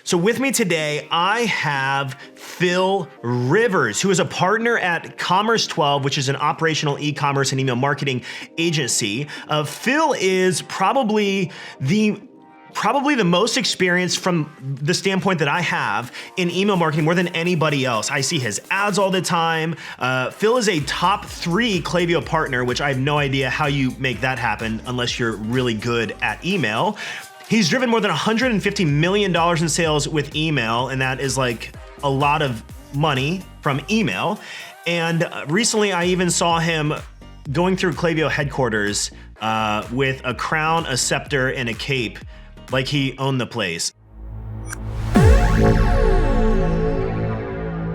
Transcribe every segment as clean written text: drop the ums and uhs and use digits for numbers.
So with me today, I have Phil Rivers, who is a partner at Commerce 12, which is an operational e-commerce and email marketing agency. Phil is probably the most experienced from the standpoint that I have in email marketing more than anybody else. I see his ads all the time. Phil is a top 3 Klaviyo partner, which I have no idea how you make that happen unless you're really good at email. He's driven more than $150 million in sales with email, and that is like a lot of money from email. And recently I even saw him going through Klaviyo headquarters with a crown, a scepter, and a cape, like he owned the place.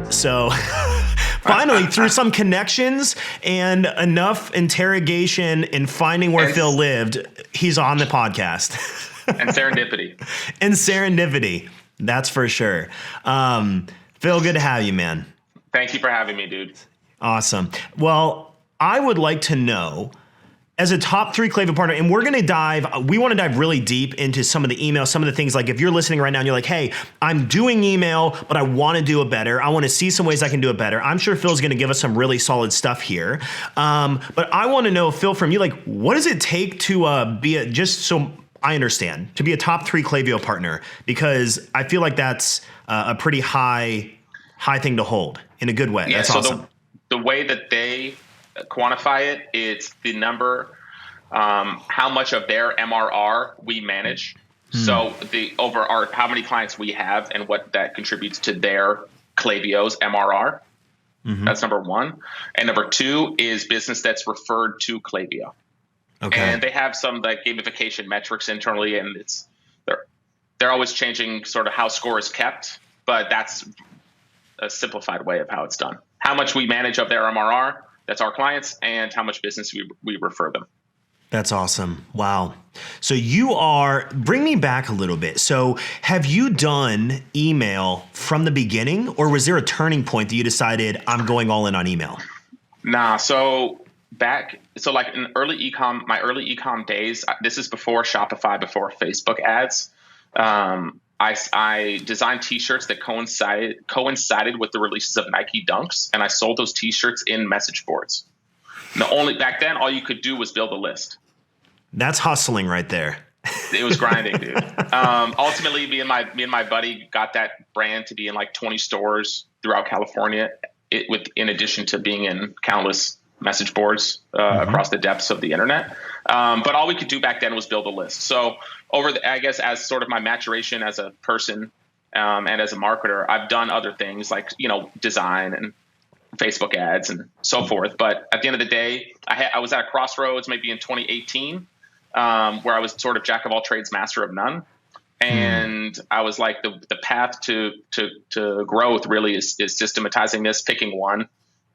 So finally, through some connections and enough interrogation and finding where Phil lived, he's on the podcast. And serendipity. And serendipity, that's for sure. Phil, good to have you, man. Thank you for having me, dude. Awesome. Well, I would like to know, as a top 3 Klaviyo partner, and we want to dive really deep into some of the email, some of the things, like if you're listening right now and you're like, hey, I'm doing email, but I want to do it better. I want to see some ways I can do it better. I'm sure Phil's going to give us some really solid stuff here. But I want to know, Phil, from you, like, what does it take to just so I understand, to be a top 3 Klaviyo partner? Because I feel like that's a pretty high thing to hold in a good way. Yeah, that's so awesome. The way that they quantify it, it's the number, how much of their MRR we manage. So how many clients we have and what that contributes to their Klaviyo's MRR. That's number 1. And number 2 is business that's referred to Klaviyo. Okay. And they have some like gamification metrics internally, and they're always changing sort of how score is kept, but that's a simplified way of how it's done. How much we manage of their MRR, that's our clients, and how much business we refer them. That's awesome. Wow. So bring me back a little bit. So have you done email from the beginning, or was there a turning point that you decided I'm going all in on email? Nah. So like in my early ecom days, this is before Shopify, before Facebook ads. I designed t-shirts that coincided with the releases of Nike Dunks, and I sold those t-shirts in message boards. Back then, all you could do was build a list. That's hustling right there. It was grinding, dude. Ultimately, me and my buddy got that brand to be in like 20 stores throughout California, in addition to being in countless message boards across the depths of the internet. But all we could do back then was build a list. So I guess as sort of my maturation as a person and as a marketer, I've done other things like, design and Facebook ads and so forth. But at the end of the day, I was at a crossroads maybe in 2018 where I was sort of jack of all trades, master of none. And I was like, the path to growth really is systematizing this, picking one,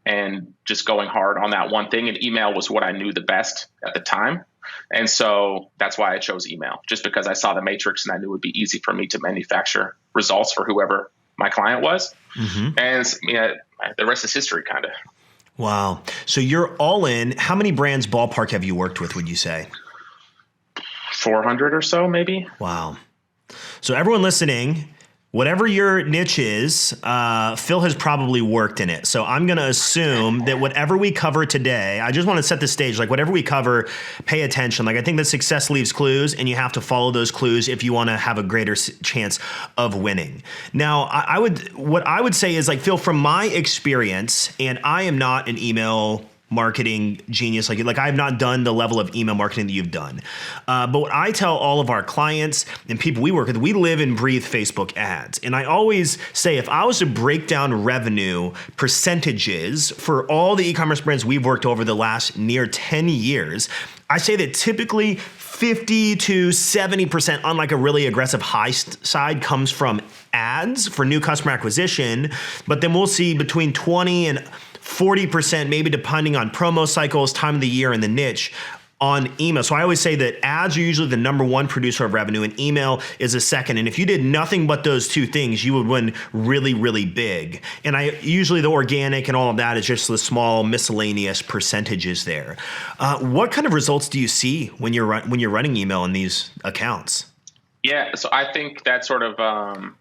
and just going hard on that one thing. And email was what I knew the best at the time. And so that's why I chose email, just because I saw the matrix and I knew it would be easy for me to manufacture results for whoever my client was. And the rest is history, kind of. Wow. So you're all in. How many brands ballpark have you worked with, would you say? 400 or so, maybe. Wow. So everyone listening, whatever your niche is, Phil has probably worked in it. So I'm going to assume that whatever we cover today, I just want to set the stage, like whatever we cover, pay attention. Like I think that success leaves clues, and you have to follow those clues if you want to have a greater chance of winning. Now, what I would say is, like, Phil, from my experience, and I am not an email marketing genius. Like I have not done the level of email marketing that you've done. But what I tell all of our clients and people we work with, we live and breathe Facebook ads. And I always say, if I was to break down revenue percentages for all the e-commerce brands we've worked over the last near 10 years, I say that typically 50 to 70% on like a really aggressive high side comes from ads for new customer acquisition. But then we'll see between 20 and 40%, maybe depending on promo cycles, time of the year, and the niche, on email. So I always say that ads are usually the number 1 producer of revenue, and email is a second. And if you did nothing but those 2 things, you would win really, really big. And usually the organic and all of that is just the small miscellaneous percentages there. What kind of results do you see when you're running email in these accounts? Yeah, so I think that sort of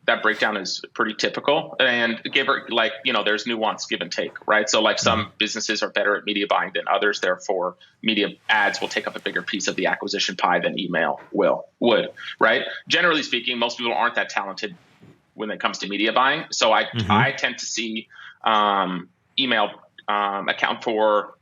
that breakdown is pretty typical, and there's nuance, give and take, right? So like some businesses are better at media buying than others, therefore media ads will take up a bigger piece of the acquisition pie than email would, right? Generally speaking, most people aren't that talented when it comes to media buying, so I tend to see email account for,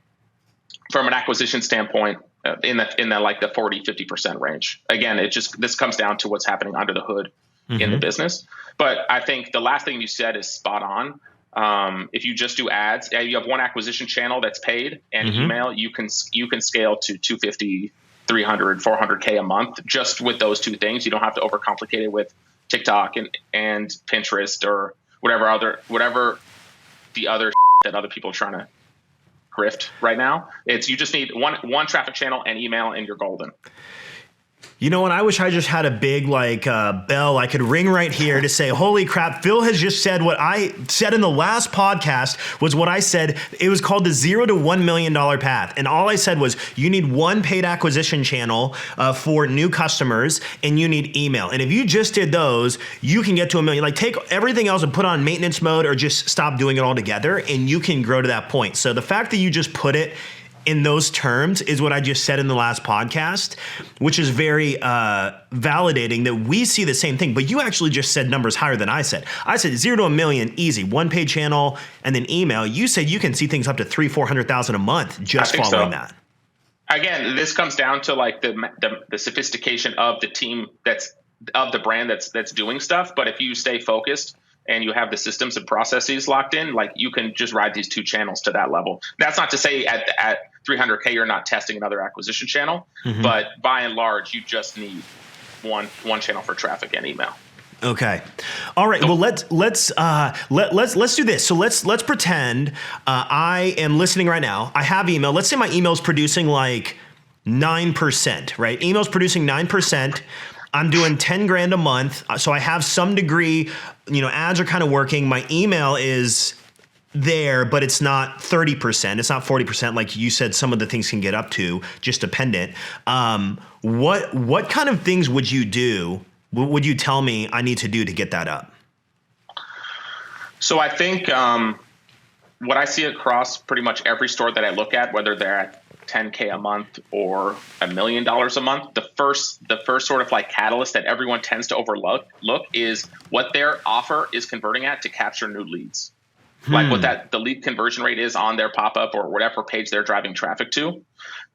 from an acquisition standpoint, in the like the 40-50% range. Again, this comes down to what's happening under the hood in the business. But I think the last thing you said is spot on. If you just do ads, you have one acquisition channel that's paid and email, you can scale to 250, 300, 400K a month just with those two things. You don't have to overcomplicate it with TikTok and Pinterest or whatever the other that other people are trying to grift right now. You just need one traffic channel and email, and you're golden. You know what? I wish I just had a big bell I could ring right here to say, holy crap, Phil has just said what I said in the last podcast was what I said. It was called the $0 to $1 million path. And all I said was you need one paid acquisition channel for new customers, and you need email. And if you just did those, you can get to $1 million. Like take everything else and put on maintenance mode or just stop doing it altogether, and you can grow to that point. So the fact that you just put it in those terms is what I just said in the last podcast, which is very validating that we see the same thing. But you actually just said numbers higher than I said. I said 0 to $1 million, easy, one paid channel, and then email. You said you can see things up to $300,000-$400,000 a month just following that. Again, this comes down to like the sophistication of the team of the brand that's doing stuff. But if you stay focused and you have the systems and processes locked in, like you can just ride these two channels to that level. That's not to say at 300K you're not testing another acquisition channel, but by and large you just need one channel for traffic and email. Okay. All right. Well, let's do this. So let's pretend I am listening right now. I have email. Let's say my email is producing like 9%, right? Email's producing 9%. I'm doing 10 grand a month. So I have some degree, ads are kind of working. My email is there, but it's not 30%. It's not 40%. Like you said, some of the things can get up to, just dependent. What kind of things would you do? Would you tell me I need to do to get that up? So I think what I see across pretty much every store that I look at, whether they're at 10K a month or $1 million a month, the first sort of like catalyst that everyone tends to overlook is what their offer is converting at to capture new leads. Like what the lead conversion rate is on their pop-up or whatever page they're driving traffic to,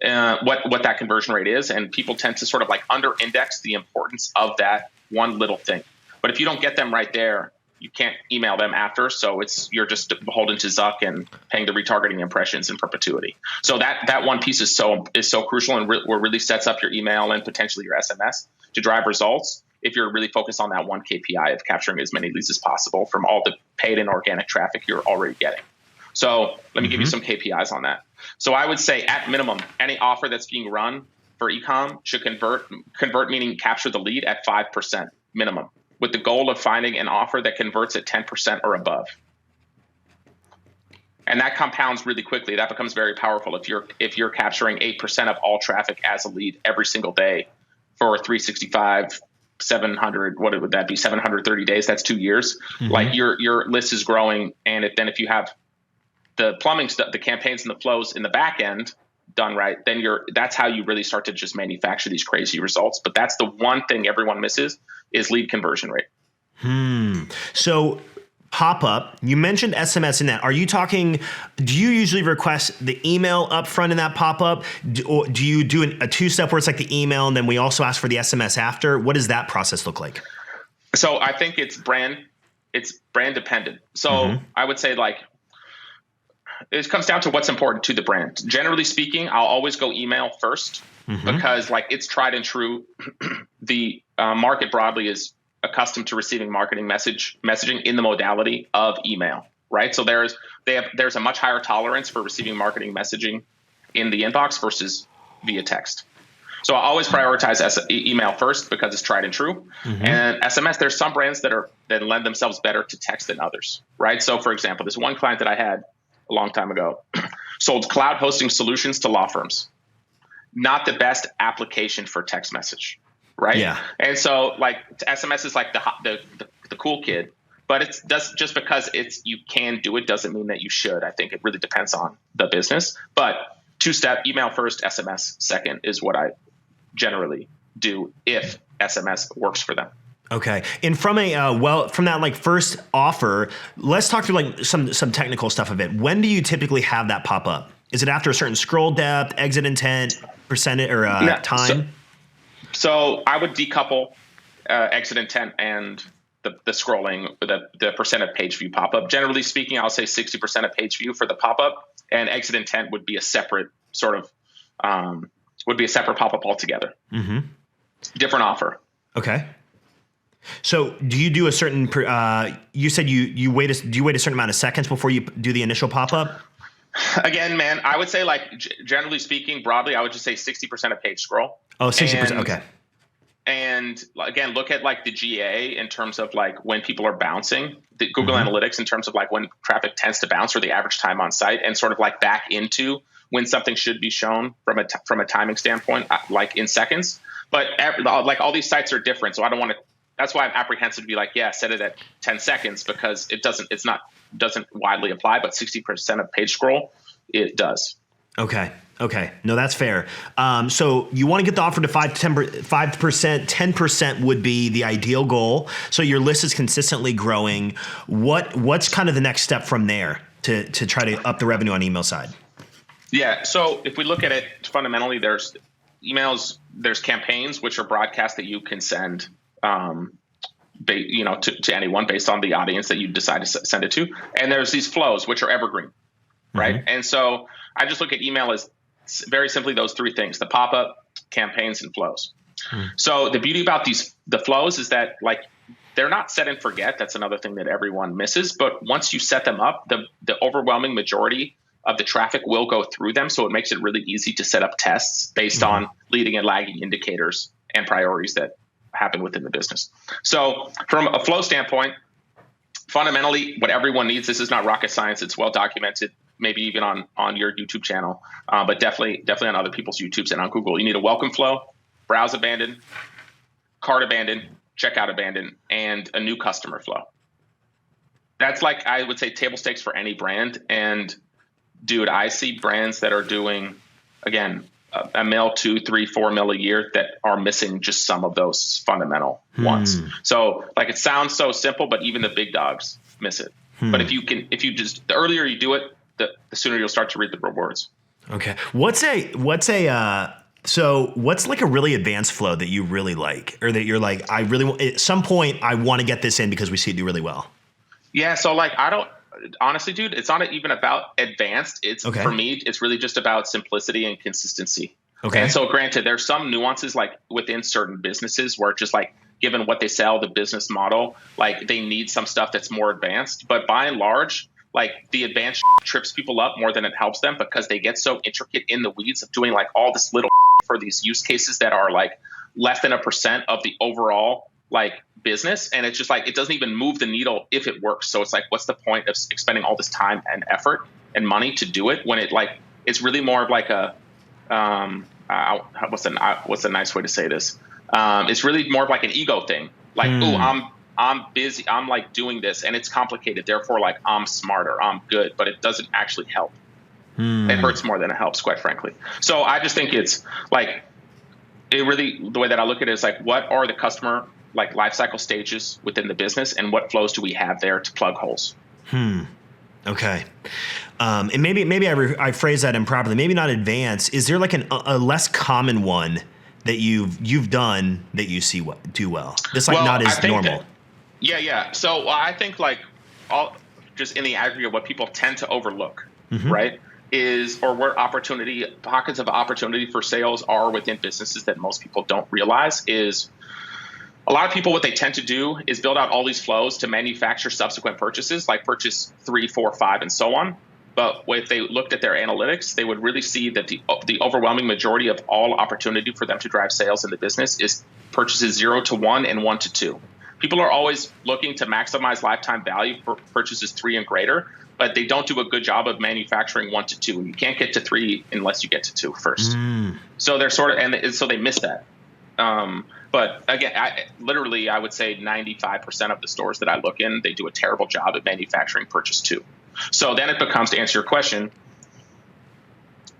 what that conversion rate is. And people tend to sort of like under index the importance of that one little thing. But if you don't get them right there, you can't email them after. So you're just beholden to Zuck and paying the retargeting impressions in perpetuity. So that one piece is so crucial and really sets up your email and potentially your SMS to drive results. If you're really focused on that one KPI of capturing as many leads as possible from all the paid and organic traffic you're already getting. So let me give you some KPIs on that. So I would say at minimum, any offer that's being run for e-com should convert meaning capture the lead at 5% minimum, with the goal of finding an offer that converts at 10% or above. And that compounds really quickly. That becomes very powerful if you're capturing 8% of all traffic as a lead every single day for 365 700, what would that be? 730 days. That's 2 years. Like your list is growing. And if you have the plumbing stuff, the campaigns and the flows in the back end done right, then that's how you really start to just manufacture these crazy results. But that's the one thing everyone misses is lead conversion rate. So pop-up, you mentioned SMS in that. Are you talking, do you usually request the email up front in that pop-up? Or do you do a two-step where it's like the email and then we also ask for the SMS after? What does that process look like? So I think it's brand dependent. So I would say like, it comes down to what's important to the brand. Generally speaking, I'll always go email first because like it's tried and true. The market broadly is accustomed to receiving marketing messaging in the modality of email, right? So there's a much higher tolerance for receiving marketing messaging in the inbox versus via text. So I always prioritize email first because it's tried and true. And SMS, there's some brands that lend themselves better to text than others, right? So for example, this one client that I had a long time ago sold cloud hosting solutions to law firms. Not the best application for text message. right? Yeah. And so like SMS is like the cool kid, but just because you can do it doesn't mean that you should. I think it really depends on the business. But 2-step, email first, SMS second is what I generally do if SMS works for them. Okay. And from from that like first offer, let's talk through like some technical stuff of it. When do you typically have that pop up? Is it after a certain scroll depth, exit intent, percentage, or time? So I would decouple exit intent and the scrolling, the percent of page view pop up. Generally speaking, I'll say 60% of page view for the pop up, and exit intent would be a separate sort of pop up altogether. Mm-hmm. Different offer. Okay. So do you do a certain, you said do you wait a certain amount of seconds before you do the initial pop-up? Again, man, I would say like generally speaking, broadly, I would just say 60% of page scroll. Oh, 60%. Okay. And again, look at like the GA in terms of like when people are bouncing, the Google Analytics in terms of like when traffic tends to bounce or the average time on site, and sort of like back into when something should be shown from a timing standpoint, like in seconds. But like all these sites are different. So I don't want to, that's why I'm apprehensive to be like, yeah, set it at 10 seconds because it doesn't widely apply, but 60% of page scroll, it does. Okay. No, that's fair. So you want to get the offer to 5%, 10% would be the ideal goal. So your list is consistently growing. What's kind of the next step from there to try to up the revenue on email side? Yeah. So if we look at it fundamentally, there's emails, there's campaigns, which are broadcasts that you can send, to anyone based on the audience that you decide to send it to. And there's these flows, which are evergreen, right? Mm-hmm. And so I just look at email as very simply those three things: the pop-up, campaigns, and flows. Mm-hmm. So the beauty about the flows is that like they're not set and forget. That's another thing that everyone misses. But once you set them up, the overwhelming majority of the traffic will go through them. So it makes it really easy to set up tests based on leading and lagging indicators and priorities that happen within the business. So from a flow standpoint, fundamentally what everyone needs, this is not rocket science. It's well documented, maybe even on your YouTube channel, but definitely on other people's YouTubes and on Google. You need a welcome flow, browse abandon, cart abandon, checkout abandon, and a new customer flow. That's like, I would say, table stakes for any brand. And dude, I see brands that are doing, again, $1 mil, $2 mil, $3 mil, $4 mil a year that are missing just some of those fundamental ones. So like, it sounds so simple, but even the big dogs miss it. But the earlier you do it, the sooner you'll start to reap the rewards. Okay. What's like a really advanced flow that you really like, or that you're like, at some point I want to get this in because we see it do really well? Yeah. So like, honestly, dude, it's not even about advanced. For me, it's really just about simplicity and consistency. Okay. And so granted, there's some nuances like within certain businesses where just like, given what they sell, the business model, like they need some stuff that's more advanced, but by and large, like the advanced trips people up more than it helps them because they get so intricate in the weeds of doing like all this little for these use cases that are like less than 1% of the overall like business. And it's just like, it doesn't even move the needle if it works. So it's like, what's the point of expending all this time and effort and money to do it when it's really more of like what's a nice way to say this? It's really more of like an ego thing. Like, I'm busy. I'm like doing this and it's complicated. Therefore, like I'm smarter, I'm good, but it doesn't actually help. It hurts more than it helps, quite frankly. So I just think it's like, the way that I look at it is like, what are the customer like life cycle stages within the business and what flows do we have there to plug holes? Okay. And maybe I phrase that improperly, maybe not advanced. Is there like a less common one that you've done that you see do well? That's like not as normal. Yeah. So I think like all just in the aggregate, what people tend to overlook, right, or where pockets of opportunity for sales are within businesses that most people don't realize is a lot of people, what they tend to do is build out all these flows to manufacture subsequent purchases, like purchase 3, 4, 5, and so on. But if they looked at their analytics, they would really see that the overwhelming majority of all opportunity for them to drive sales in the business is purchases 0 to 1 and 1 to 2. People are always looking to maximize lifetime value for purchases 3 and greater, but they don't do a good job of manufacturing 1 to 2. And you can't get to 3 unless you get to 2 first. So they're so they miss that. But again, I would say 95% of the stores that I look in, they do a terrible job at manufacturing purchase to. So then it becomes, to answer your question,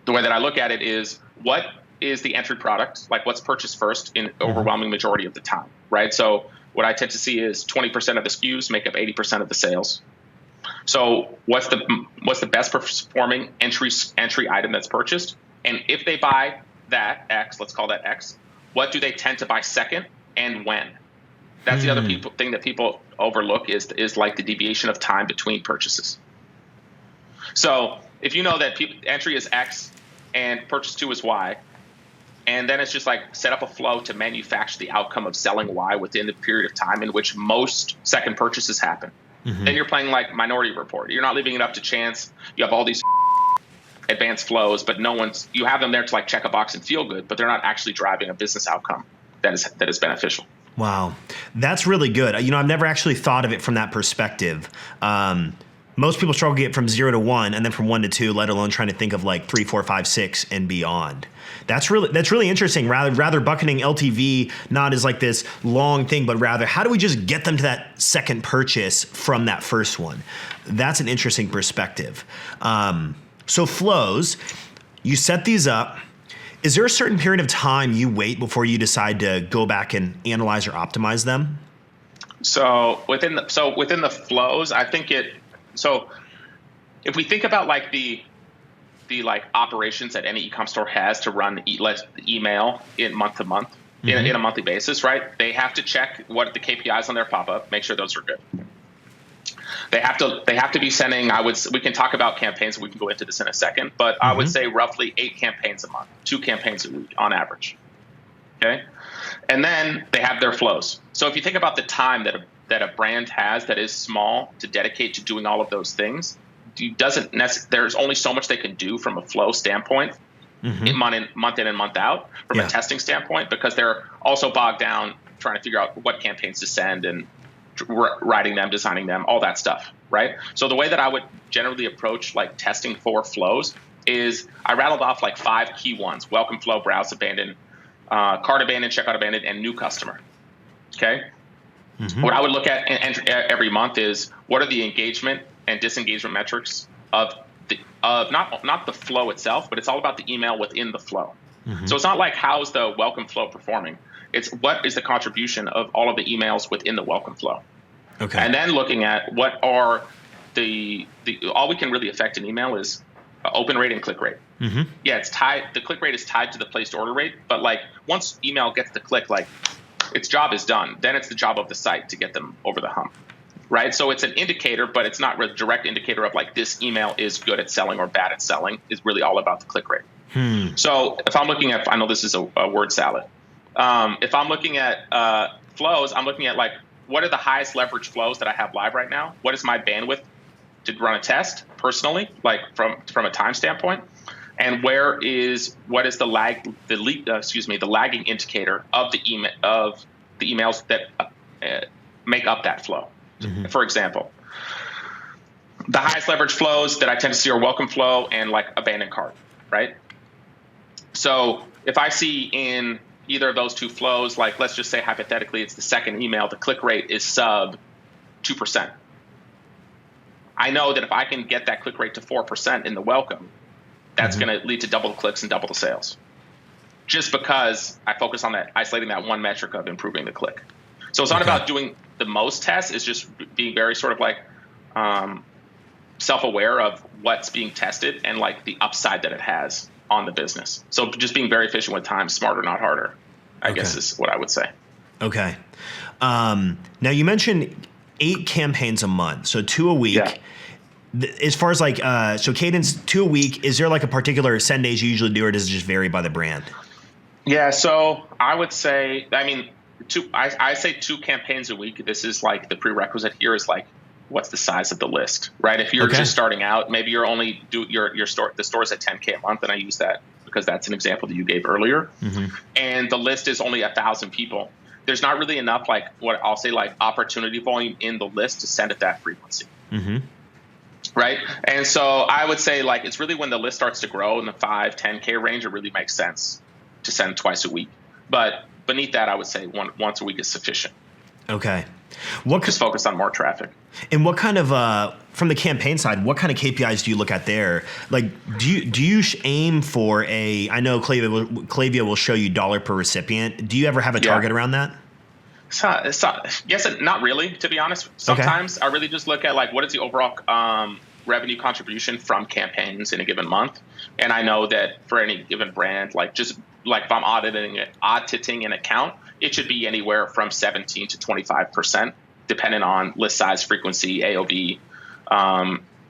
the way that I look at it is, what is the entry product? Like, what's purchased first in overwhelming majority of the time, right? So what I tend to see is 20% of the SKUs make up 80% of the sales. So what's the best performing entry item that's purchased? And if they buy that X, let's call that X, what do they tend to buy second and when? That's the other thing that people overlook is like the deviation of time between purchases. So if you know that entry is X and purchase 2 is Y, and then it's just like set up a flow to manufacture the outcome of selling Y within the period of time in which most second purchases happen. Then you're playing like Minority Report. You're not leaving it up to chance. You have all these advanced flows, but you have them there to like check a box and feel good, but they're not actually driving a business outcome that is beneficial. Wow. That's really good. I've never actually thought of it from that perspective. Most people struggle to get from 0 to 1 and then from 1 to 2, let alone trying to think of like 3, 4, 5, 6 and beyond. That's really interesting. Rather bucketing LTV not as like this long thing, but rather how do we just get them to that second purchase from that first one? That's an interesting perspective. So flows, you set these up. Is there a certain period of time you wait before you decide to go back and analyze or optimize them? So within the flows, I think so if we think about like the like operations that any e-com store has to run email in month to month in a monthly basis, right? They have to check what the KPIs on their pop-up, make sure those are good. They have to be sending, we can talk about campaigns, we can go into this in a second, but I would say roughly 8 campaigns a month, 2 campaigns a week on average. Okay. And then they have their flows. So if you think about the time that a brand has that is small to dedicate to doing all of those things, there's only so much they can do from a flow standpoint, month in and month out, from a testing standpoint, because they're also bogged down trying to figure out what campaigns to send and writing them, designing them, all that stuff, right? So the way that I would generally approach like testing for flows is I rattled off like 5 key ones: welcome flow, browse abandon, cart abandon, checkout abandon, and new customer. Okay. What I would look at every month is what are the engagement and disengagement metrics of not the flow itself, but it's all about the email within the flow. So it's not like how's the welcome flow performing. It's what is the contribution of all of the emails within the welcome flow. Okay. And then looking at what are all we can really affect in email is open rate and click rate. Yeah, it's tied. The click rate is tied to the placed order rate, but like once email gets the click, like its job is done. Then it's the job of the site to get them over the hump. Right. So it's an indicator, but it's not a direct indicator of like this email is good at selling or bad at selling. It's really all about the click rate. So if I'm looking at, I know this is a word salad. If I'm looking at flows, I'm looking at like, what are the highest leverage flows that I have live right now? What is my bandwidth to run a test personally, like from a time standpoint? And what is the lagging indicator of the emails that make up that flow? For example, the highest leverage flows that I tend to see are welcome flow and like abandoned cart, right? So if I see in either of those 2 flows, like let's just say hypothetically it's the second email, the click rate is sub 2%. I know that if I can get that click rate to 4% in the welcome, that's going to lead to double the clicks and double the sales. Just because I focus on that, isolating that one metric of improving the click. So it's not about doing the most tests, it's just being very sort of like self-aware of what's being tested and like the upside that it has on the business. So just being very efficient with time, smarter, not harder, I guess is what I would say. Okay. Now you mentioned 8 campaigns a month, so 2 a week. Yeah. As far as like, so cadence 2 a week, is there like a particular send days you usually do, or does it just vary by the brand? Yeah. So I would say, I say 2 campaigns a week. This is like the prerequisite here is like, what's the size of the list, right? If you're just starting out, maybe you're only the store's at 10K a month. And I use that because that's an example that you gave earlier. And the list is only 1,000 people. There's not really enough, like what I'll say, like opportunity volume in the list to send at that frequency. Right. And so I would say like, it's really when the list starts to grow in the 5, 10K range, it really makes sense to send twice a week. But beneath that, I would say once a week is sufficient. Okay. Just focus on more traffic. And what kind of from the campaign side, what kind of KPIs do you look at there? Like, do you aim for I know Klaviyo will show you dollar per recipient. Do you ever have a target around that? Yes, not really, to be honest. Sometimes I really just look at like what is the overall revenue contribution from campaigns in a given month, and I know that for any given brand, like just like if I'm auditing an account, it should be anywhere from 17 to 25%, depending on list size, frequency, AOV,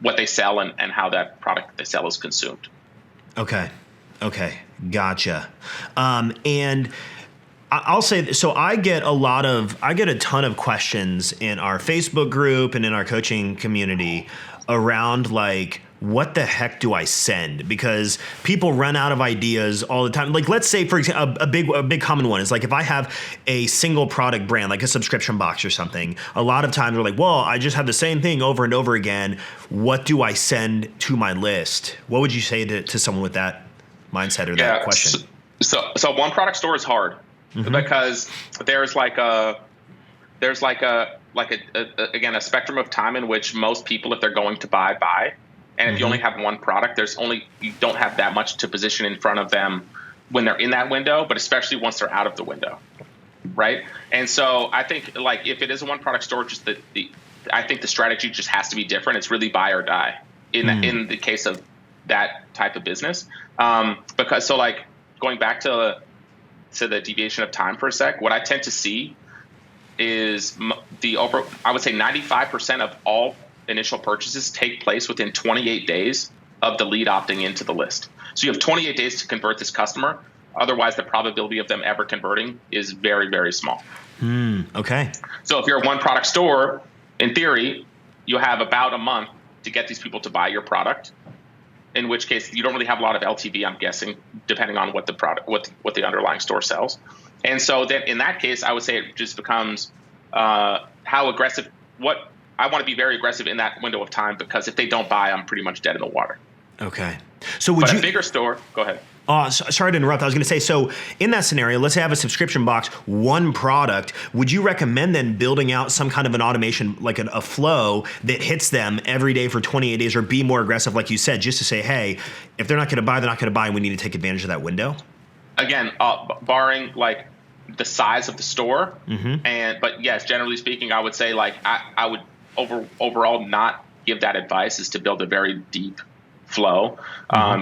what they sell, and how that product they sell is consumed. Okay, gotcha. And I'll say, so I get a ton of questions in our Facebook group and in our coaching community around like, what the heck do I send? Because people run out of ideas all the time. Like, let's say, for example, a big common one is like, if I have a single product brand, like a subscription box or something, a lot of times we're like, well, I just have the same thing over and over again. What do I send to my list? What would you say to someone with that mindset or that question? So one product store is hard because there's again, a spectrum of time in which most people, if they're going to buy. And if you only have one product, you don't have that much to position in front of them when they're in that window, but especially once they're out of the window, right? And so I think like if it is a one product store, just I think the strategy just has to be different. It's really buy or die in the case of that type of business, because so like going back to the deviation of time for a sec, what I tend to see is I would say 95% of all initial purchases take place within 28 days of the lead opting into the list. So you have 28 days to convert this customer. Otherwise, the probability of them ever converting is very, very small. Okay. So if you're a one product store, in theory, you have about a month to get these people to buy your product, in which case you don't really have a lot of LTV, I'm guessing, depending on what the underlying store sells. And so then in that case, I would say it just becomes how aggressive, I want to be very aggressive in that window of time, because if they don't buy, I'm pretty much dead in the water. Okay. So a bigger store, go ahead. Sorry to interrupt. I was going to say, so in that scenario, let's say I have a subscription box, one product. Would you recommend then building out some kind of an automation, like a flow that hits them every day for 28 days, or be more aggressive, like you said, just to say, hey, if they're not going to buy, they're not going to buy, and we need to take advantage of that window? Again, barring like the size of the store, but yes, generally speaking, I would say like I would overall not give that advice, is to build a very deep flow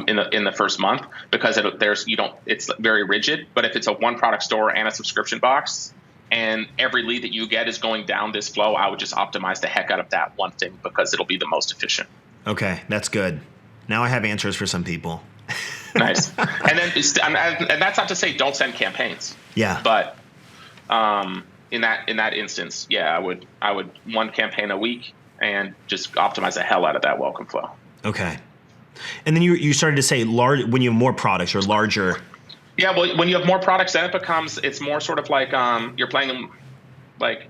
in the first month, because it's very rigid. But if it's a one product store and a subscription box, and every lead that you get is going down this flow, I would just optimize the heck out of that one thing, because it'll be the most efficient. Okay, that's good. Now I have answers for some people. Nice. And that's not to say don't send campaigns. Yeah. But in that instance, I would one campaign a week and just optimize the hell out of that welcome flow. Okay. And then you started to say large when you have more products or larger. Yeah, well, when you have more products, then it's more sort of like you're playing like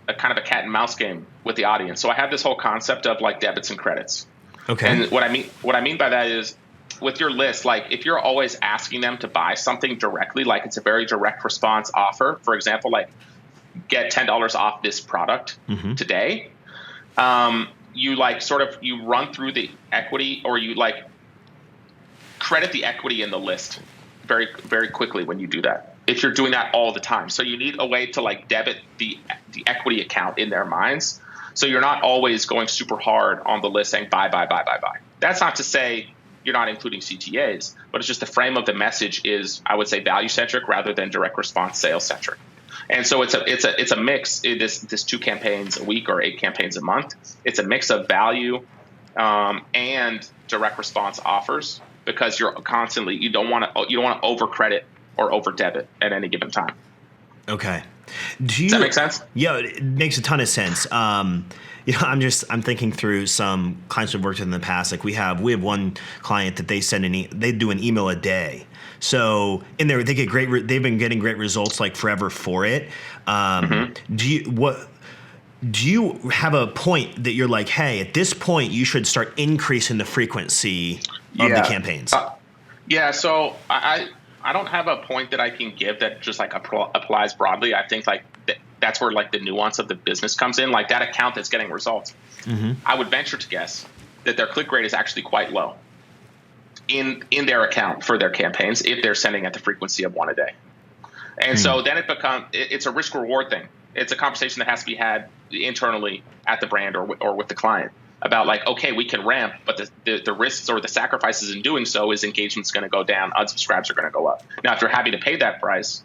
a kind of a cat and mouse game with the audience. So I have this whole concept of like debits and credits. Okay. And what I mean by that is, with your list, like if you're always asking them to buy something directly, like it's a very direct response offer, for example, like get $10 off this product today, you like you run through the equity, or you like credit the equity in the list very, very quickly when you do that, if you're doing that all the time. So you need a way to like debit the equity account in their minds, so you're not always going super hard on the list saying buy. That's not to say you're not including CTAs, but it's just the frame of the message is, I would say, value centric rather than direct response sales centric. And so it's a mix. This 2 campaigns a week or 8 campaigns a month. It's a mix of value and direct response offers, because you're constantly you don't want to over credit or over debit at any given time. Okay. Does that make sense? Yeah, it makes a ton of sense. I'm thinking through some clients we've worked with in the past. Like we have one client that they do an email a day. So in there, they've been getting great results like forever for it. Do you have a point that you're like, hey, at this point you should start increasing the frequency of the campaigns? So I don't have a point that I can give that just like applies broadly. I think like that's where like the nuance of the business comes in. Like that account that's getting results, I would venture to guess that their click rate is actually quite low in their account for their campaigns if they're sending at the frequency of one a day. And so then it's a risk reward thing. It's a conversation that has to be had internally at the brand or with the client about like, okay, we can ramp, but the risks or the sacrifices in doing so is engagement's going to go down, unsubscribes are going to go up. Now, if you're happy to pay that price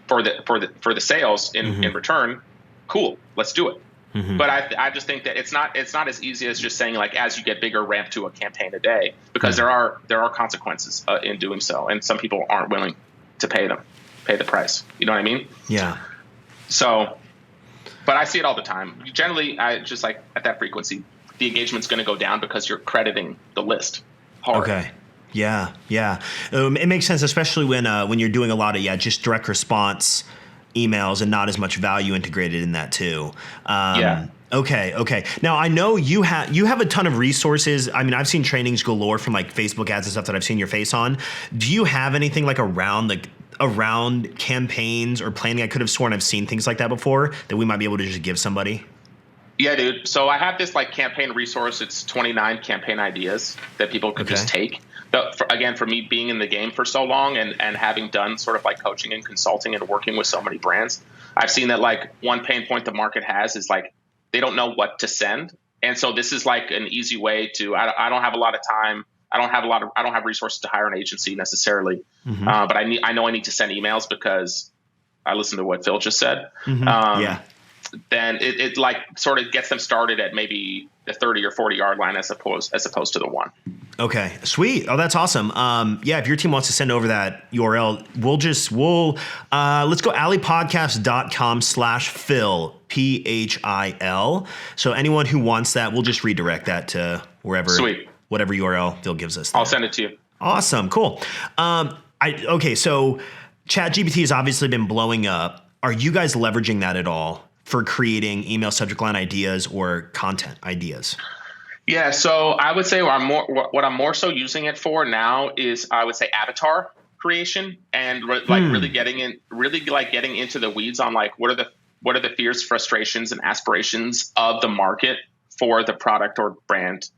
for the sales in return, cool, let's do it. But I just think that it's not as easy as just saying like, as you get bigger, ramp to a campaign a day, because there are consequences in doing so, and some people aren't willing to pay the price. You know what I mean? Yeah. So, but I see it all the time. Generally, I just like at that frequency, the engagement's going to go down because you're crediting the list hard. Okay. Yeah. It makes sense, especially when you're doing a lot of just direct response emails and not as much value integrated in that too. Okay. Now I know you have a ton of resources. I mean, I've seen trainings galore from like Facebook ads and stuff that I've seen your face on. Do you have anything like around campaigns or planning? I could have sworn I've seen things like that before that we might be able to just give somebody. Yeah, dude. So I have this like campaign resource. It's 29 campaign ideas that people could just take. But for me being in the game for so long and having done sort of like coaching and consulting and working with so many brands, I've seen that like one pain point the market has is like they don't know what to send. And so this is like an easy way to, I don't have a lot of time. I don't have resources to hire an agency necessarily. But I know I need to send emails because I listened to what Phil just said. Then it like sort of gets them started at maybe the 30 or 40 yard line as opposed to the 1. Okay, sweet. Oh, that's awesome. If your team wants to send over that URL, let's go alleypodcast.com/Phil, PHIL. So anyone who wants that, we'll just redirect that to wherever, whatever URL Phil gives us there. I'll send it to you. Awesome. Cool. So ChatGPT has obviously been blowing up. Are you guys leveraging that at all for creating email subject line ideas or content ideas? Yeah, so I would say what I'm more so using it for now is I would say avatar creation and really getting into the weeds on like what are the fears, frustrations, and aspirations of the market for the product or brand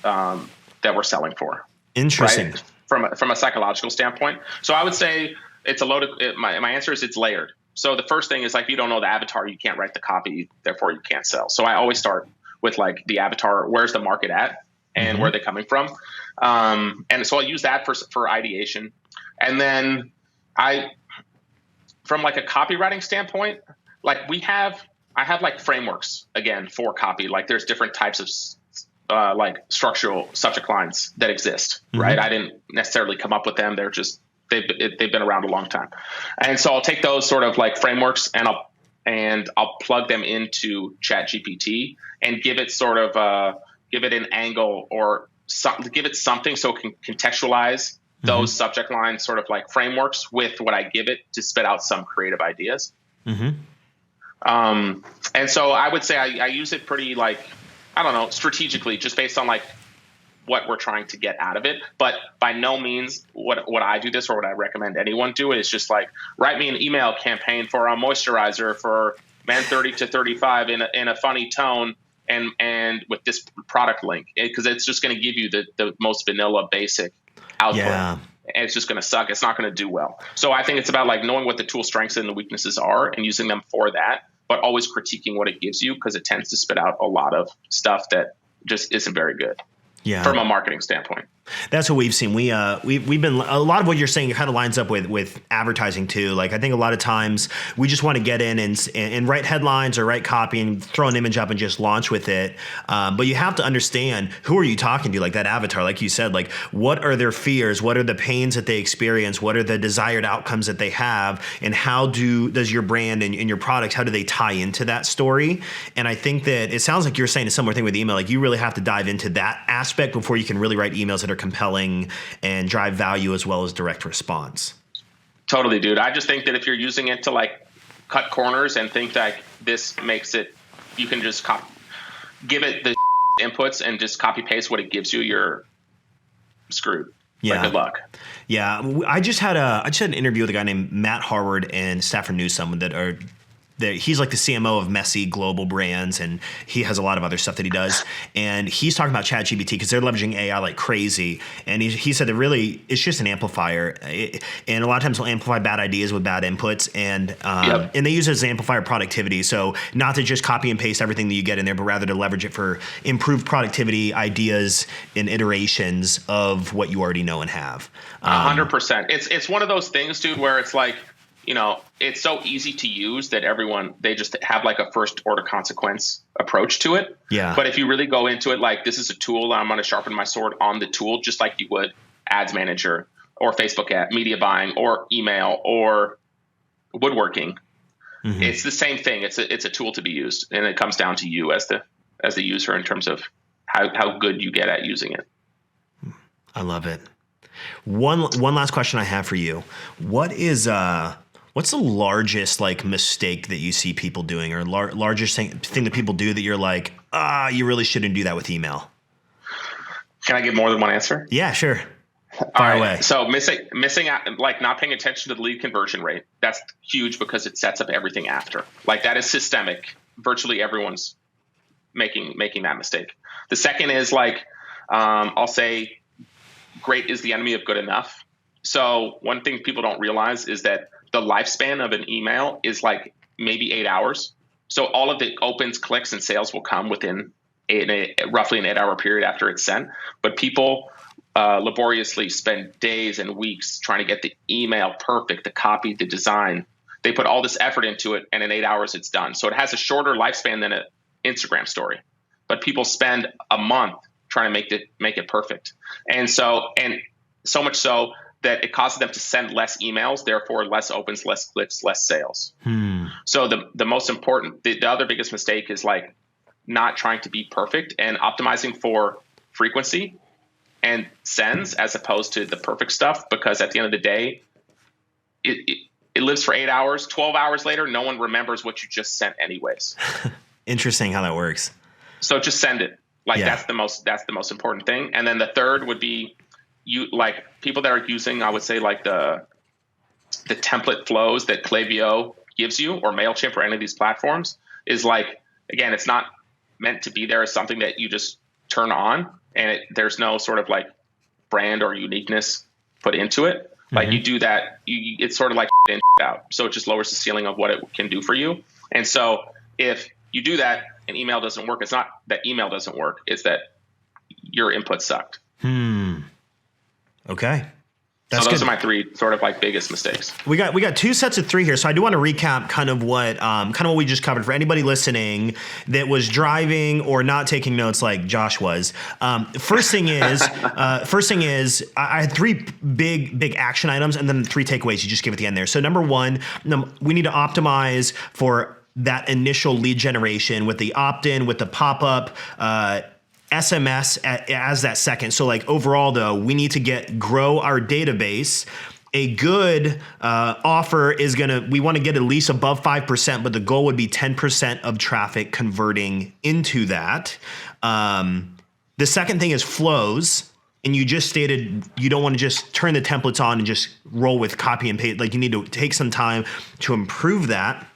that we're selling for. Interesting. Right? From a psychological standpoint. So I would say it's a loaded. My answer is it's layered. So the first thing is like, you don't know the avatar, you can't write the copy, therefore you can't sell. So I always start with like the avatar, where's the market at and where are they coming from? And so I'll use that for ideation. And then from like a copywriting standpoint, like I have like frameworks again for copy. Like there's different types of like structural subject lines that exist, right? I didn't necessarily come up with them. They're just, they've been around a long time. And so I'll take those sort of like frameworks and I'll plug them into ChatGPT and give it sort of give it an angle or give it something so it can contextualize those subject line sort of like frameworks with what I give it to spit out some creative ideas. And so I would say I use it pretty like, I don't know, strategically, just based on like what we're trying to get out of it. But by no means what I do this or what I recommend anyone do is just like write me an email campaign for a moisturizer for men 30 to 35 in a funny tone and with this product link, because it's just going to give you the most vanilla basic output. And it's just going to suck. It's not going to do well. So I think it's about like knowing what the tool strengths and the weaknesses are and using them for that, but always critiquing what it gives you, because it tends to spit out a lot of stuff that just isn't very good. From a marketing standpoint. That's what we've seen. We've been, a lot of what you're saying kind of lines up with advertising too. Like I think a lot of times we just want to get in and write headlines or write copy and throw an image up and just launch with it. But you have to understand, who are you talking to? Like that avatar, like you said, like what are their fears? What are the pains that they experience? What are the desired outcomes that they have? And how does your brand and your products, how do they tie into that story? And I think that it sounds like you're saying a similar thing with email. Like you really have to dive into that aspect before you can really write emails that are compelling and drive value as well as direct response. Totally, dude. I just think that if you're using it to like cut corners and think that this makes it, you can just give it the inputs and just copy paste what it gives you, you're screwed. Yeah. But good luck. Yeah, I just had an interview with a guy named Matt Harward and Stafford Newsome he's like the CMO of Messy Global Brands, and he has a lot of other stuff that he does. And he's talking about ChatGPT because they're leveraging AI like crazy. And he said that really it's just an amplifier, and a lot of times he'll amplify bad ideas with bad inputs, and and they use it as an amplifier of productivity. So not to just copy and paste everything that you get in there, but rather to leverage it for improved productivity, ideas, and iterations of what you already know and have. 100%. It's one of those things, dude, where it's like, it's so easy to use that they just have like a first order consequence approach to it. Yeah. But if you really go into it, like, this is a tool, I'm going to sharpen my sword on the tool, just like you would Ads Manager or Facebook ad, media buying or email or woodworking. Mm-hmm. It's the same thing. It's a tool to be used, and it comes down to you as the user in terms of how good you get at using it. I love it. One last question I have for you. What's the largest like mistake that you see people doing, or largest thing that people do that you're like, you really shouldn't do that with email? Can I give more than one answer? Yeah, sure. Fire away. So missing out, like not paying attention to the lead conversion rate. That's huge because it sets up everything after. Like, that is systemic. Virtually everyone's making that mistake. The second is like, I'll say, great is the enemy of good enough. So one thing people don't realize is that the lifespan of an email is like maybe 8 hours. So all of the opens, clicks, and sales will come within roughly an 8 hour period after it's sent. But people laboriously spend days and weeks trying to get the email perfect, the copy, the design. They put all this effort into it, and in 8 hours it's done. So it has a shorter lifespan than an Instagram story. But people spend a month trying to make it perfect. And so much so that it causes them to send less emails, therefore less opens, less clicks, less sales. So the most important, the other biggest mistake is like not trying to be perfect and optimizing for frequency and sends as opposed to the perfect stuff, because at the end of the day, it lives for 8 hours. 12 hours later, no one remembers what you just sent anyways. Interesting how that works. So just send it. Like, that's the most important thing. And then the third would be, like, people that are using, I would say, like the template flows that Klaviyo gives you, or MailChimp, or any of these platforms, is like, again, it's not meant to be there as something that you just turn on, and there's no sort of like brand or uniqueness put into it. Like, you do that, it's sort of like in out. So it just lowers the ceiling of what it can do for you. And so if you do that and email doesn't work, it's not that email doesn't work, it's that your input sucked. Okay. So those are my three sort of like biggest mistakes. We got two sets of three here. So I do want to recap kind of what we just covered for anybody listening that was driving or not taking notes like Josh was. First thing is I had three big action items, and then 3 takeaways you just give at the end there. So number one, we need to optimize for that initial lead generation with the opt-in, with the pop-up, SMS as that second. So like overall though, we need to grow our database. A good offer is we want to get at least above 5%, but the goal would be 10% of traffic converting into that. The second thing is flows. And you just stated you don't want to just turn the templates on and just roll with copy and paste. Like, you need to take some time to improve that.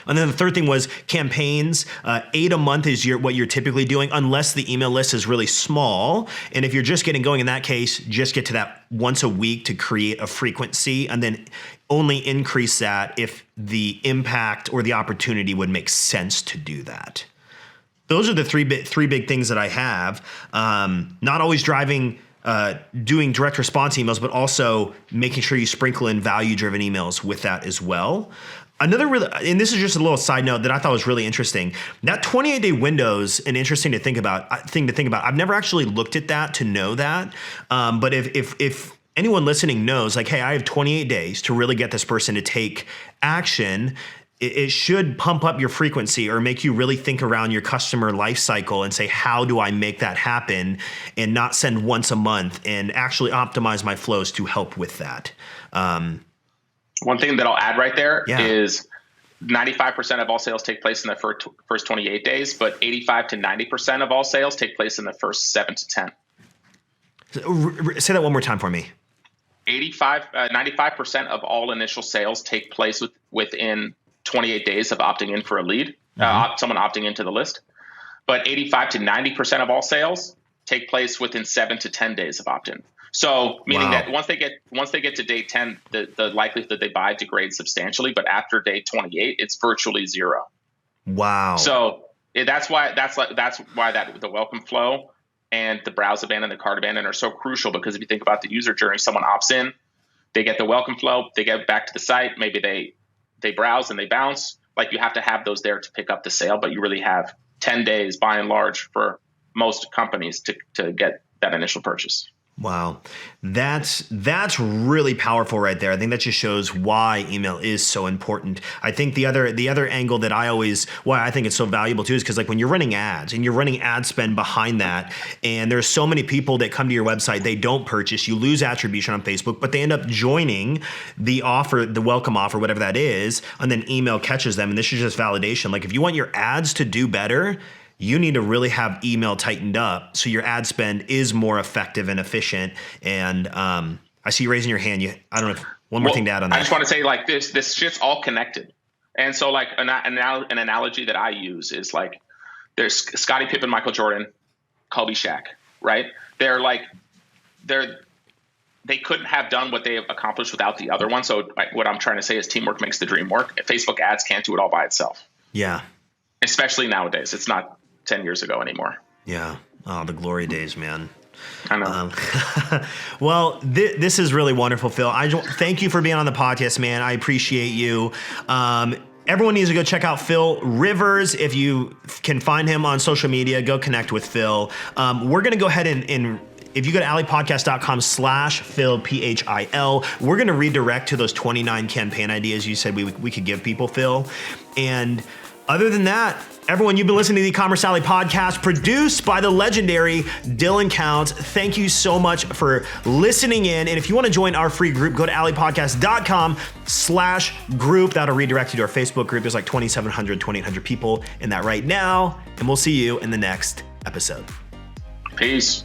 And then the third thing was campaigns. 8 a month is what you're typically doing, unless the email list is really small. And if you're just getting going in that case, just get to that once a week to create a frequency, and then only increase that if the impact or the opportunity would make sense to do that. Those are the three big things that I have. Not always doing direct response emails, but also making sure you sprinkle in value-driven emails with that as well. And this is just a little side note that I thought was really interesting. That 28-day window is an interesting thing to think about. I've never actually looked at that to know that. But if anyone listening knows, like, hey, I have 28 days to really get this person to take action, it should pump up your frequency or make you really think around your customer life cycle and say, how do I make that happen, and not send once a month, and actually optimize my flows to help with that. One thing that I'll add right there is 95% of all sales take place in the first 28 days, but 85 to 90% of all sales take place in the first 7 to 10. Say that one more time for me. 95% of all initial sales take place within 28 days of opting in for a lead, someone opting into the list. But 85 to 90% of all sales take place within 7 to 10 days of opt-in. So meaning that once they get to day 10, the likelihood that they buy degrades substantially. But after day 28, it's virtually zero. Wow. So that's why the welcome flow and the browse abandon, the cart abandon are so crucial, because if you think about the user journey, someone opts in, they get the welcome flow, they get back to the site, maybe they browse and they bounce. Like, you have to have those there to pick up the sale, but you really have 10 days by and large for most companies to get that initial purchase. Wow. That's really powerful right there. I think that just shows why email is so important. I think the other angle that why I think it's so valuable too is because, like, when you're running ads and you're running ad spend behind that, and there's so many people that come to your website, they don't purchase, you lose attribution on Facebook, but they end up joining the offer, the welcome offer, whatever that is, and then email catches them. And this is just validation. Like, if you want your ads to do better, you need to really have email tightened up so your ad spend is more effective and efficient. And I see you raising your hand. I don't know. One more thing to add on that. I just want to say, like, this shit's all connected. And so, like, an analogy that I use is, like, there's Scottie Pippen, Michael Jordan, Kobe, Shaq, right? They couldn't have done what they have accomplished without the other one. So, like, what I'm trying to say is teamwork makes the dream work. Facebook ads can't do it all by itself. Yeah. Especially nowadays. It's not 10 years ago anymore. Yeah. Oh, the glory days, man. I know. Well, this is really wonderful, Phil. Thank you for being on the podcast, man. I appreciate you. Everyone needs to go check out Phil Rivers. If you can find him on social media, go connect with Phil. We're going to go ahead and if you go to alleypodcast.com/Phil, PHIL, we're going to redirect to those 29 campaign ideas you said we could give people, Phil. And other than that, everyone, you've been listening to the Ecommerce Alley podcast, produced by the legendary Dylan Counts. Thank you so much for listening in. And if you want to join our free group, go to alleypodcast.com/group. That'll redirect you to our Facebook group. There's like 2,800 people in that right now. And we'll see you in the next episode. Peace.